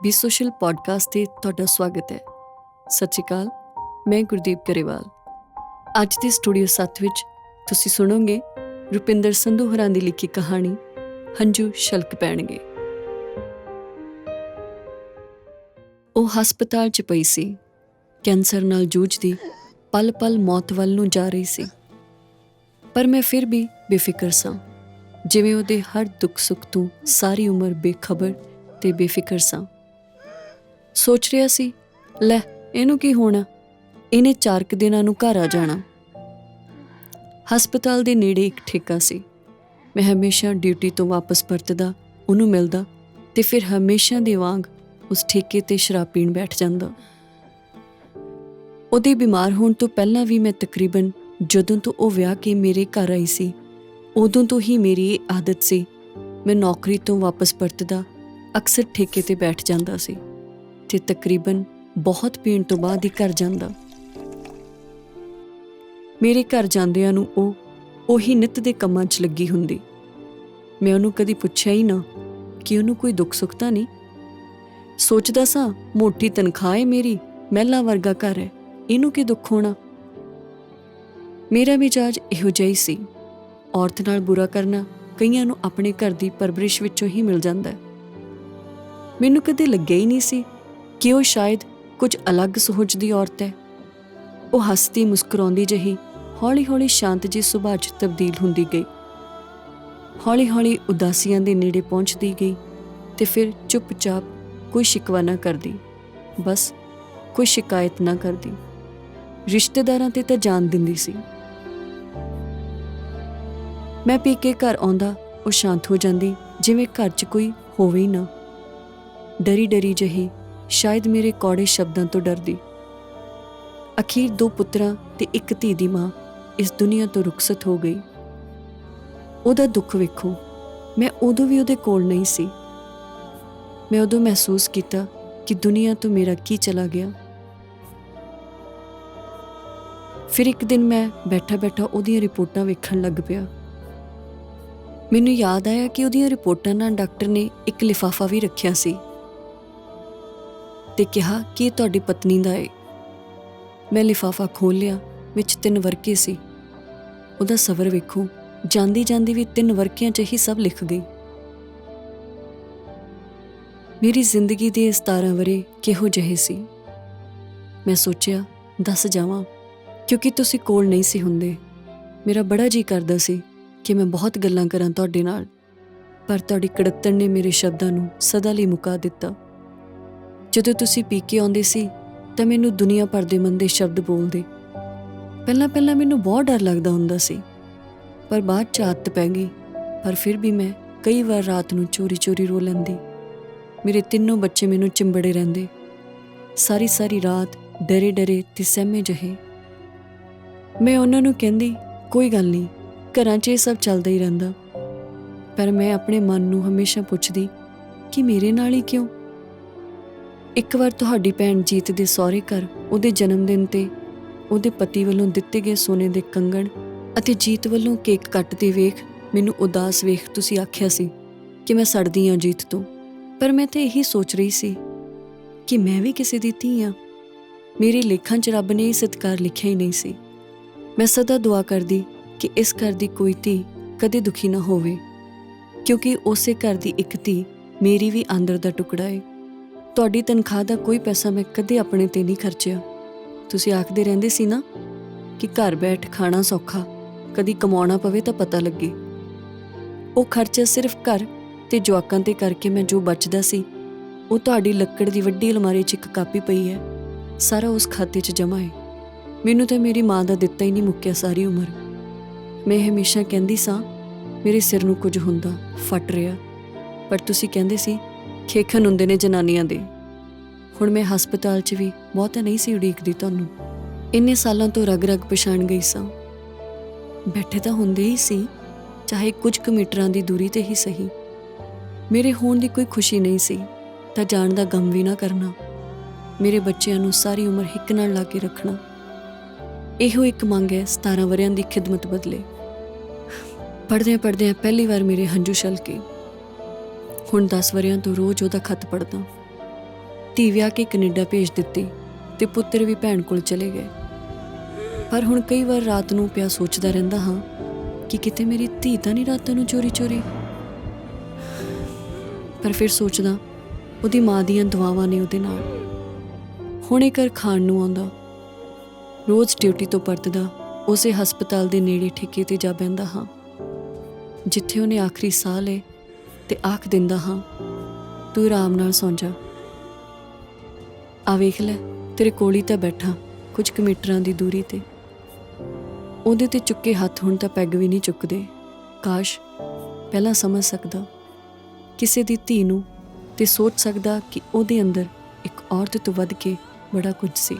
ਵੀ social podcast 'ਤੇ ਤੁਹਾਡਾ ਸਵਾਗਤ ਹੈ। ਸਤਿ ਸ਼੍ਰੀ ਅਕਾਲ, ਮੈਂ ਗੁਰਦੀਪ ਗਰੇਵਾਲ। ਅੱਜ ਦੇ ਸਟੂਡੀਓ 7 ਵਿੱਚ ਤੁਸੀਂ ਸੁਣੋਗੇ ਰੁਪਿੰਦਰ ਸੰਧੂ ਹੋਰਾਂ ਦੀ ਲਿਖੀ ਕਹਾਣੀ ਹੰਝੂ ਛਲਕ ਪੈਣਗੇ। ਉਹ ਹਸਪਤਾਲ 'ਚ ਪਈ ਸੀ, ਕੈਂਸਰ ਨਾਲ ਜੂਝਦੀ, ਪਲ ਪਲ ਮੌਤ ਵੱਲ ਨੂੰ ਜਾ ਰਹੀ ਸੀ। ਪਰ ਮੈਂ ਫਿਰ ਵੀ ਬੇਫਿਕਰ ਸਾਂ, ਜਿਵੇਂ ਉਹਦੇ ਹਰ ਦੁੱਖ ਸੁੱਖ ਤੋਂ ਸਾਰੀ ਉਮਰ ਬੇਖਬਰ ਤੇ ਬੇਫਿਕਰ ਸਾਂ। ਸੋਚ ਰਿਹਾ ਸੀ, ਲੈ ਇਹਨੂੰ ਕੀ ਹੋਣਾ, ਇਹਨੇ 4 ਕੁ ਦਿਨਾਂ ਨੂੰ ਘਰ ਆ ਜਾਣਾ। ਹਸਪਤਾਲ ਦੇ ਨੇੜੇ ਇੱਕ ਠੇਕਾ ਸੀ। ਮੈਂ ਹਮੇਸ਼ਾ ਡਿਊਟੀ ਤੋਂ ਵਾਪਸ ਪਰਤਦਾ, ਉਹਨੂੰ ਮਿਲਦਾ ਤੇ ਫਿਰ ਹਮੇਸ਼ਾ ਦੇ ਵਾਂਗ ਉਸ ਠੇਕੇ 'ਤੇ ਸ਼ਰਾਬ ਪੀਣ ਬੈਠ ਜਾਂਦਾ। ਉਹਦੇ ਬਿਮਾਰ ਹੋਣ ਤੋਂ ਪਹਿਲਾਂ ਵੀ ਮੈਂ ਤਕਰੀਬਨ ਜਦੋਂ ਤੋਂ ਉਹ ਵਿਆਹ ਕੇ ਮੇਰੇ ਘਰ ਆਈ ਸੀ, ਉਦੋਂ ਤੋਂ ਹੀ ਮੇਰੀ ਇਹ ਆਦਤ ਸੀ। ਮੈਂ ਨੌਕਰੀ ਤੋਂ ਵਾਪਸ ਪਰਤਦਾ ਅਕਸਰ ਠੇਕੇ 'ਤੇ ਬੈਠ ਜਾਂਦਾ ਸੀ ਤੇ ਤਕਰੀਬਨ ਬਹੁਤ ਪੀਣ ਤੋਂ ਬਾਅਦ ਹੀ ਘਰ ਜਾਂਦਾ। ਮੇਰੇ ਘਰ ਜਾਂਦਿਆਂ ਨੂੰ ਉਹੀ ਨਿੱਤ ਦੇ ਕੰਮਾਂ 'ਚ ਲੱਗੀ ਹੁੰਦੀ। ਮੈਂ ਉਹਨੂੰ ਕਦੀ ਪੁੱਛਿਆ ਹੀ ਨਾ ਕਿ ਉਹਨੂੰ ਕੋਈ ਦੁੱਖ ਸੁੱਖ ਤਾਂ ਨਹੀਂ। ਸੋਚਦਾ ਸਾਂ, ਮੋਟੀ ਤਨਖਾਹ ਹੈ ਮੇਰੀ, ਮਹਿਲਾਂ ਵਰਗਾ ਘਰ ਹੈ, ਇਹਨੂੰ ਕੀ ਦੁੱਖ ਹੋਣਾ। ਮੇਰਾ ਮਿਜਾਜ ਇਹੋ ਜਿਹਾ ਹੀ ਸੀ। ਔਰਤ ਨਾਲ ਬੁਰਾ ਕਰਨਾ ਕਈਆਂ ਨੂੰ ਆਪਣੇ ਘਰ ਦੀ ਪਰਵਰਿਸ਼ ਵਿੱਚੋਂ ਹੀ ਮਿਲ ਜਾਂਦਾ ਹੈ। ਮੈਨੂੰ ਕਦੇ ਲੱਗਿਆ ਹੀ ਨਹੀਂ ਸੀ ਕਿ ਉਹ ਸ਼ਾਇਦ ਕੁਝ ਅਲੱਗ ਸੋਚ ਦੀ ਔਰਤ ਹੈ। ਉਹ ਹੱਸਦੀ ਮੁਸਕਰਾਉਂਦੀ ਜਿਹੀ ਹੌਲੀ ਹੌਲੀ ਸ਼ਾਂਤ ਜਿਹੇ ਸੁਭਾਅ 'ਚ ਤਬਦੀਲ ਹੁੰਦੀ ਗਈ। ਹੌਲੀ ਹੌਲੀ ਉਦਾਸੀਆਂ ਦੇ ਨੇੜੇ ਪਹੁੰਚਦੀ ਗਈ ਤੇ ਫਿਰ ਚੁੱਪਚਾਪ ਕੋਈ ਸ਼ਿਕਵਾ ਨਾ ਕਰਦੀ, ਬਸ ਕੋਈ ਸ਼ਿਕਾਇਤ ਨਾ ਕਰਦੀ। ਰਿਸ਼ਤੇਦਾਰਾਂ 'ਤੇ ਤਾਂ ਜਾਨ ਦਿੰਦੀ ਸੀ। ਮੈਂ ਪੀ ਕੇ ਘਰ ਆਉਂਦਾ, ਉਹ ਸ਼ਾਂਤ ਹੋ ਜਾਂਦੀ, ਜਿਵੇਂ ਘਰ 'ਚ ਕੋਈ ਹੋਵੇ ਹੀ ਨਾ। ਡਰੀ ਡਰੀ ਜਿਹੀ, ਸ਼ਾਇਦ ਮੇਰੇ ਕੌੜੇ ਸ਼ਬਦਾਂ ਤੋਂ ਡਰਦੀ। ਅਖੀਰ 2 ਪੁੱਤਰਾਂ ਤੇ 1 ਧੀ ਦੀ ਮਾਂ ਇਸ ਦੁਨੀਆ ਤੋਂ ਰੁਖਸਤ ਹੋ ਗਈ। ਉਹਦਾ ਦੁੱਖ ਵੇਖੋ, ਮੈਂ ਉਦੋਂ ਵੀ ਉਹਦੇ ਕੋਲ ਨਹੀਂ ਸੀ। ਮੈਂ ਉਦੋਂ ਮਹਿਸੂਸ ਕੀਤਾ ਕਿ ਦੁਨੀਆ ਤੋਂ ਮੇਰਾ ਕੀ ਚਲਾ ਗਿਆ। ਫਿਰ ਇੱਕ ਦਿਨ ਮੈਂ ਬੈਠਾ ਬੈਠਾ ਉਹਦੀਆਂ ਰਿਪੋਰਟਾਂ ਵੇਖਣ ਲੱਗ ਪਿਆ। ਮੈਨੂੰ ਯਾਦ ਆਇਆ ਕਿ ਉਹਦੀਆਂ ਰਿਪੋਰਟਾਂ ਨਾਲ ਡਾਕਟਰ ਨੇ ਇੱਕ ਲਿਫਾਫਾ ਵੀ ਰੱਖਿਆ ਸੀ ਤੇ ਕਿਹਾ ਕਿ ਇਹ ਤੁਹਾਡੀ ਪਤਨੀ ਦਾ ਏ। ਮੈਂ ਲਿਫਾਫਾ ਖੋਲ੍ਹ ਲਿਆ, ਵਿੱਚ 3 ਵਰਕੇ ਸੀ। ਉਹਦਾ ਸਬਰ ਵੇਖੋ, ਜਾਂਦੀ ਜਾਂਦੀ ਵੀ 3 ਵਰਕਿਆਂ 'ਚ ਹੀ ਸਭ ਲਿਖ ਗਈ। ਮੇਰੀ ਜ਼ਿੰਦਗੀ ਦੇ 17 ਵਰ੍ਹੇ ਕਿਹੋ ਜਿਹੇ ਸੀ। ਮੈਂ ਸੋਚਿਆ, ਦੱਸ ਜਾਵਾਂ, ਕਿਉਂਕਿ ਤੁਸੀਂ ਕੋਲ ਨਹੀਂ ਸੀ ਹੁੰਦੇ। ਮੇਰਾ ਬੜਾ ਜੀਅ ਕਰਦਾ ਸੀ ਕਿ ਮੈਂ ਬਹੁਤ ਗੱਲਾਂ ਕਰਾਂ ਤੁਹਾਡੇ ਨਾਲ, ਪਰ ਤੁਹਾਡੀ ਕੜੱਤਣ ਨੇ ਮੇਰੇ ਸ਼ਬਦਾਂ ਨੂੰ ਸਦਾ ਲਈ ਮੁਕਾ ਦਿੱਤਾ। ਜਦੋਂ ਤੁਸੀਂ ਪੀ ਕੇ ਆਉਂਦੇ ਸੀ ਤਾਂ ਮੈਨੂੰ ਦੁਨੀਆ ਭਰ ਦੇ ਮੰਦੇ ਸ਼ਬਦ ਬੋਲਦੇ। ਪਹਿਲਾਂ ਮੈਨੂੰ ਬਹੁਤ ਡਰ ਲੱਗਦਾ ਹੁੰਦਾ ਸੀ, ਪਰ ਬਾਅਦ 'ਚ ਆਦਤ ਪੈ ਗਈ। ਪਰ ਫਿਰ ਵੀ ਮੈਂ ਕਈ ਵਾਰ ਰਾਤ ਨੂੰ ਚੋਰੀ ਚੋਰੀ ਰੋ ਲੈਂਦੀ। ਮੇਰੇ 3 ਬੱਚੇ ਮੈਨੂੰ ਚਿੰਬੜੇ ਰਹਿੰਦੇ, ਸਾਰੀ ਰਾਤ ਡਰੇ ਡਰੇ ਤੇ ਸਹਿਮੇ ਜਿਹੇ। ਮੈਂ ਉਹਨਾਂ ਨੂੰ ਕਹਿੰਦੀ, ਕੋਈ ਗੱਲ ਨਹੀਂ, ਘਰਾਂ 'ਚ ਇਹ ਸਭ ਚੱਲਦਾ ਹੀ ਰਹਿੰਦਾ। ਪਰ ਮੈਂ ਆਪਣੇ ਮਨ ਨੂੰ ਹਮੇਸ਼ਾ ਪੁੱਛਦੀ ਕਿ ਮੇਰੇ ਨਾਲ ਹੀ ਕਿਉਂ। ਇੱਕ ਵਾਰ ਤੁਹਾਡੀ ਭੈਣ ਜੀਤ ਦੇ ਸਹੁਰੇ ਘਰ ਉਹਦੇ ਜਨਮ ਦਿਨ 'ਤੇ ਉਹਦੇ ਪਤੀ ਵੱਲੋਂ ਦਿੱਤੇ ਗਏ ਸੋਨੇ ਦੇ ਕੰਗਣ ਅਤੇ ਜੀਤ ਵੱਲੋਂ ਕੇਕ ਕੱਟਦੇ ਵੇਖ ਮੈਨੂੰ ਉਦਾਸ ਵੇਖ ਤੁਸੀਂ ਆਖਿਆ ਸੀ ਕਿ ਮੈਂ ਸੜਦੀ ਹਾਂ ਜੀਤ ਤੋਂ। ਪਰ ਮੈਂ ਤਾਂ ਇਹੀ ਸੋਚ ਰਹੀ ਸੀ ਕਿ ਮੈਂ ਵੀ ਕਿਸੇ ਦੀ ਧੀ ਹਾਂ। ਮੇਰੇ ਲੇਖਾਂ 'ਚ ਰੱਬ ਨੇ ਇਹ ਸਤਿਕਾਰ ਲਿਖਿਆ ਹੀ ਨਹੀਂ ਸੀ। ਮੈਂ ਸਦਾ ਦੁਆ ਕਰਦੀ ਕਿ ਇਸ ਘਰ ਦੀ ਕੋਈ ਧੀ ਕਦੇ ਦੁਖੀ ਨਾ ਹੋਵੇ, ਕਿਉਂਕਿ ਉਸੇ ਘਰ ਦੀ ਇੱਕ ਧੀ ਮੇਰੀ ਵੀ ਆਂਦਰ ਦਾ ਟੁਕੜਾ ਏ। ਤੁਹਾਡੀ ਤਨਖਾਹ ਦਾ ਕੋਈ ਪੈਸਾ ਮੈਂ ਕਦੇ ਆਪਣੇ 'ਤੇ ਨਹੀਂ ਖਰਚਿਆ। ਤੁਸੀਂ ਆਖਦੇ ਰਹਿੰਦੇ ਸੀ ਨਾ ਕਿ ਘਰ ਬੈਠ ਖਾਣਾ ਸੌਖਾ, ਕਦੀ ਕਮਾਉਣਾ ਪਵੇ ਤਾਂ ਪਤਾ ਲੱਗੇ। ਉਹ ਖਰਚਾ ਸਿਰਫ ਘਰ ਤੇ ਜਵਾਕਾਂ 'ਤੇ ਕਰਕੇ ਮੈਂ ਜੋ ਬਚਦਾ ਸੀ, ਉਹ ਤੁਹਾਡੀ ਲੱਕੜ ਦੀ ਵੱਡੀ ਅਲਮਾਰੀ 'ਚ ਇੱਕ ਕਾਪੀ ਪਈ ਹੈ, ਸਾਰਾ ਉਸ ਖਾਤੇ 'ਚ ਜਮ੍ਹਾਂ ਹੈ। ਮੈਨੂੰ ਤਾਂ ਮੇਰੀ ਮਾਂ ਦਾ ਦਿੱਤਾ ਹੀ ਨਹੀਂ ਮੁੱਕਿਆ ਸਾਰੀ ਉਮਰ। ਮੈਂ ਹਮੇਸ਼ਾ ਕਹਿੰਦੀ ਸਾਂ, ਮੇਰੇ ਸਿਰ ਨੂੰ ਕੁਝ ਹੁੰਦਾ, ਫਟ ਰਿਹਾ। ਪਰ ਤੁਸੀਂ ਕਹਿੰਦੇ ਸੀ, ਖੇਖਣ ਹੁੰਦੇ ਨੇ ਜਨਾਨੀਆਂ ਦੇ। ਹੁਣ ਮੈਂ ਹਸਪਤਾਲ 'ਚ ਵੀ ਬਹੁਤਾ ਨਹੀਂ ਸੀ ਉਡੀਕਦੀ ਤੁਹਾਨੂੰ। ਇੰਨੇ ਸਾਲਾਂ ਤੋਂ ਰਗ ਰਗ ਪਛਾਣ ਗਈ ਸਾਂ। ਬੈਠੇ ਤਾਂ ਹੁੰਦੇ ਹੀ ਸੀ, ਚਾਹੇ ਕੁਝ ਕੁ ਮੀਟਰਾਂ ਦੀ ਦੂਰੀ 'ਤੇ ਹੀ ਸਹੀ। ਮੇਰੇ ਹੋਣ ਦੀ ਕੋਈ ਖੁਸ਼ੀ ਨਹੀਂ ਸੀ ਤਾਂ ਜਾਣ ਦਾ ਗਮ ਵੀ ਨਾ ਕਰਨਾ। ਮੇਰੇ ਬੱਚਿਆਂ ਨੂੰ ਸਾਰੀ ਉਮਰ ਹਿੱਕ ਨਾਲ ਲਾ ਕੇ ਰੱਖਣਾ, ਇਹੋ ਇੱਕ ਮੰਗ ਹੈ 17 ਵਰ੍ਹਿਆਂ ਦੀ ਖਿਦਮਤ ਬਦਲੇ। ਪੜ੍ਹਦਿਆਂ ਪਹਿਲੀ ਵਾਰ ਮੇਰੇ ਹੰਝੂ ਛਲਕੇ। ਹੁਣ 10 ਵਰ੍ਹਿਆਂ ਤੋਂ ਰੋਜ਼ ਉਹਦਾ ਖੱਤ ਪੜ੍ਹਦਾ। ਧੀ ਵਿਆਹ ਕੇ ਕੈਨੇਡਾ ਭੇਜ ਦਿੱਤੀ ਤੇ ਪੁੱਤਰ ਵੀ ਭੈਣ ਕੋਲ ਚਲੇ ਗਏ। ਪਰ ਹੁਣ ਕਈ ਵਾਰ ਰਾਤ ਨੂੰ ਪਿਆ ਸੋਚਦਾ ਰਹਿੰਦਾ ਹਾਂ ਕਿ ਕਿਤੇ ਮੇਰੀ ਧੀ ਤਾਂ ਨਹੀਂ ਰਾਤਾਂ ਨੂੰ ਚੋਰੀ ਪਰ ਫਿਰ ਸੋਚਦਾ ਉਹਦੀ ਮਾਂ ਦੀਆਂ ਦੁਆਵਾਂ ਨੇ ਉਹਦੇ ਨਾਲ। ਹੁਣ ਇਹ ਘਰ ਖਾਣ ਨੂੰ ਆਉਂਦਾ, ਰੋਜ਼ ਡਿਊਟੀ ਤੋਂ ਪਰਤਦਾ ਉਸੇ ਹਸਪਤਾਲ ਦੇ ਨੇੜੇ ਠੇਕੇ ਤੇ ਜਾ ਬਹਿੰਦਾ ਹਾਂ ਜਿੱਥੇ ਉਹਨੇ ਆਖਰੀ ਸਾਹ ਲਏ ਤੇ ਆਖ ਦਿੰਦਾ ਹਾਂ, ਤੂੰ ਆਰਾਮ ਨਾਲ ਸੌਂ ਜਾ। ਆ ਵੇਖ ਲੈ, ਤੇਰੇ ਕੋਲ ਹੀ ਤਾਂ ਬੈਠਾ, ਕੁਝ ਕੁ ਮੀਟਰਾਂ ਦੀ ਦੂਰੀ ਤੇ। ਉਹਦੇ ਤੇ ਚੁੱਕੇ ਹੱਥ ਹੁਣ ਤਾਂ ਪੈਗ ਵੀ ਨਹੀਂ ਚੁੱਕਦੇ। ਕਾਸ਼ ਪਹਿਲਾਂ ਸਮਝ ਸਕਦਾ ਕਿਸੇ ਦੀ ਧੀ ਨੂੰ ਤੇ ਸੋਚ ਸਕਦਾ ਕਿ ਉਹਦੇ ਅੰਦਰ ਇੱਕ ਔਰਤ ਤੋਂ ਵੱਧ ਕੇ ਬੜਾ ਕੁਝ ਸੀ।